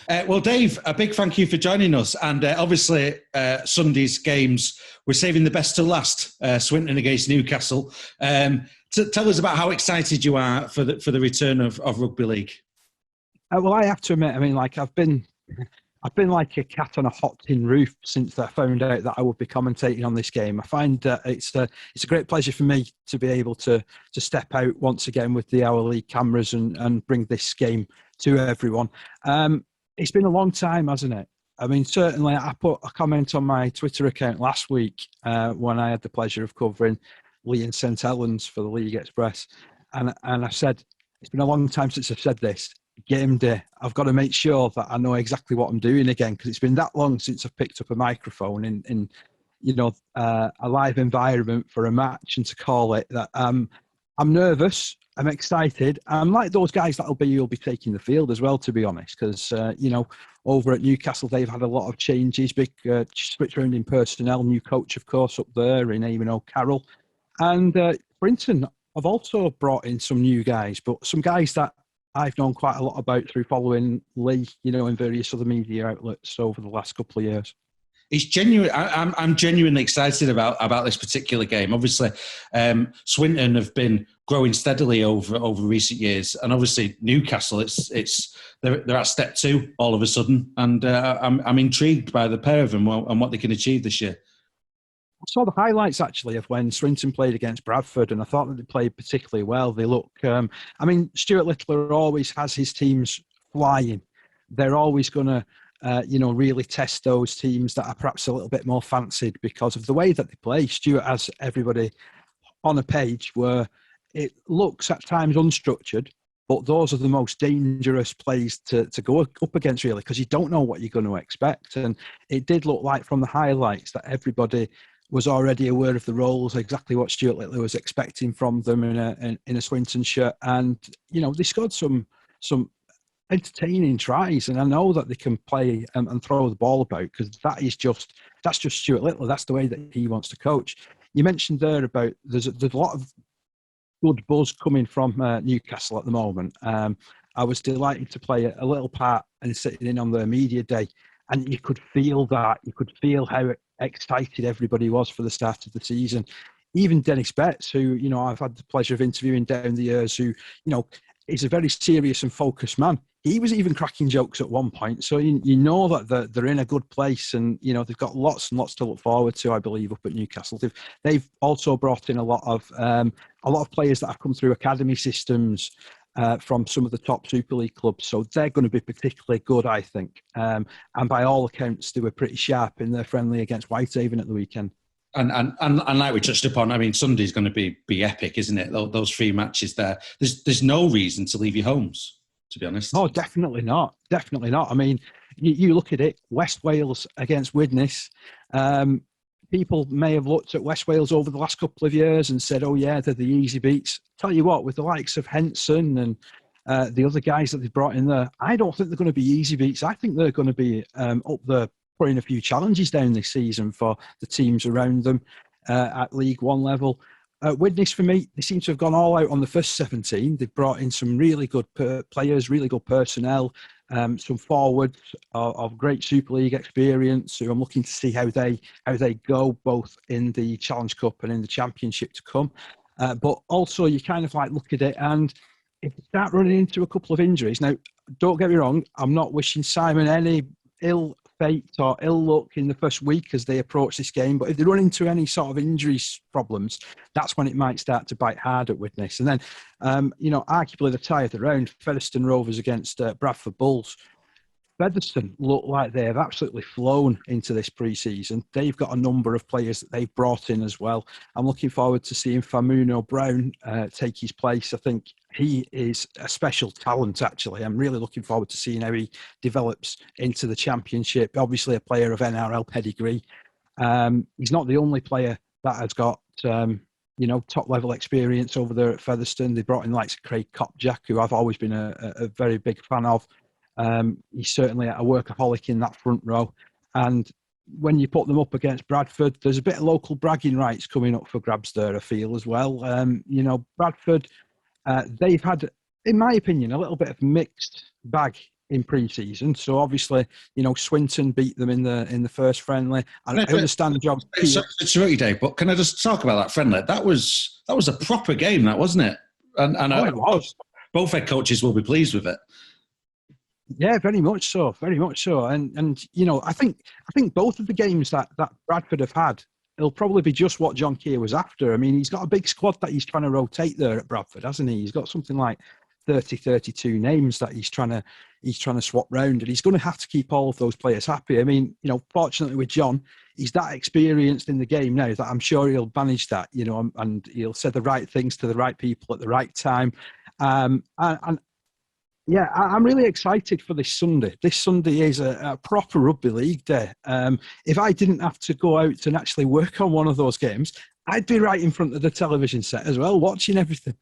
Well, Dave, a big thank you for joining us. And obviously, Sunday's games, we're saving the best to last. Swinton against Newcastle. Tell us about how excited you are for the return of Rugby League. Well, I have to admit, I mean, like I've been like a cat on a hot tin roof since I found out that I would be commentating on this game. I find that it's a great pleasure for me to be able to step out once again with the Our League cameras and bring this game to everyone. It's been a long time, hasn't it? I mean, certainly I put a comment on my Twitter account last week when I had the pleasure of covering Leigh and St Helens for the League Express. And I said, it's been a long time since I've said this. Game day, I've got to make sure that I know exactly what I'm doing again, because it's been that long since I've picked up a microphone in a live environment for a match, and to call it that. I'm nervous. I'm excited. I'm like those guys that'll be taking the field as well, to be honest, because over at Newcastle they've had a lot of changes, big switch around in personnel, new coach of course up there in Eamon O'Carroll, and Brinton have also brought in some new guys, but some guys that I've known quite a lot about through following Leigh, in various other media outlets over the last couple of years. It's genuine. I'm genuinely excited about this particular game. Obviously, Swinton have been growing steadily over recent years, and obviously Newcastle, they're at step 2 all of a sudden, and I'm intrigued by the pair of them and what they can achieve this year. I saw the highlights actually of when Swinton played against Bradford, and I thought that they played particularly well. They look, Stuart Littler always has his teams flying. They're always going to, really test those teams that are perhaps a little bit more fancied because of the way that they play. Stuart has everybody on a page where it looks at times unstructured, but those are the most dangerous plays to go up against, really, because you don't know what you're going to expect. And it did look like from the highlights that everybody was already aware of the roles, exactly what Stuart Littler was expecting from them in a Swinton shirt. And, they scored some entertaining tries, and I know that they can play and throw the ball about, because that's just Stuart Littler. That's the way that he wants to coach. You mentioned there about there's a lot of good buzz coming from Newcastle at the moment. I was delighted to play a little part and sitting in on the media day, and you could feel that. You could feel how excited everybody was for the start of the season. Even Dennis Betts, who, I've had the pleasure of interviewing down the years, who, is a very serious and focused man. He was even cracking jokes at one point. So you know that they're in a good place, and, they've got lots and lots to look forward to, I believe, up at Newcastle. They've also brought in a lot of players that have come through academy systems from some of the top Super League clubs. So they're going to be particularly good, I think. And by all accounts, they were pretty sharp in their friendly against Whitehaven at the weekend. And like we touched upon, I mean, Sunday's going to be epic, isn't it? Those 3 matches there. There's no reason to leave your homes, to be honest. Oh, definitely not. Definitely not. I mean, you look at it, West Wales against Widnes. People may have looked at West Wales over the last couple of years and said, oh, yeah, they're the easy beats. Tell you what, with the likes of Henson and the other guys that they've brought in there, I don't think they're going to be easy beats. I think they're going to be up there, putting a few challenges down this season for the teams around them at League One level. Widnes, for me, they seem to have gone all out on the first 17. They've brought in some really good players, really good personnel, some forwards of great Super League experience, who I'm looking to see how they go, both in the Challenge Cup and in the Championship to come. But also, you kind of like look at it, and if you start running into a couple of injuries, now, don't get me wrong, I'm not wishing Simon any ill fate or ill luck in the first week as they approach this game, but if they run into any sort of injuries problems, that's when it might start to bite hard at Widnes. And then, arguably the tie of the round, Featherstone Rovers against Bradford Bulls. Featherstone look like they have absolutely flown into this pre-season. They've got a number of players that they've brought in as well. I'm looking forward to seeing Famuno Brown take his place. I think he is a special talent, actually. I'm really looking forward to seeing how he develops into the Championship. Obviously, a player of NRL pedigree. He's not the only player that has got, top-level experience over there at Featherstone. They brought in likes of Craig Kopjak, who I've always been a very big fan of. He's certainly a workaholic in that front row. And when you put them up against Bradford, there's a bit of local bragging rights coming up for grabs there, I feel, as well. Bradford, they've had, in my opinion, a little bit of mixed bag in pre-season. So obviously, Swinton beat them in the first friendly. I understand John. Sorry, Dave, but can I just talk about that friendly? That was a proper game, that wasn't it? And it was. Both head coaches will be pleased with it. Yeah, very much so, very much so. And I think both of the games that Bradford have had, it'll probably be just what John Keir was after. I mean, he's got a big squad that he's trying to rotate there at Bradford, hasn't he? He's got something like 32 names that he's trying to swap round, and he's going to have to keep all of those players happy. I mean, fortunately with John, he's that experienced in the game now that I'm sure he'll manage that, and he'll say the right things to the right people at the right time. Yeah, I'm really excited for this Sunday. This Sunday is a proper rugby league day. If I didn't have to go out and actually work on one of those games, I'd be right in front of the television set as well, watching everything.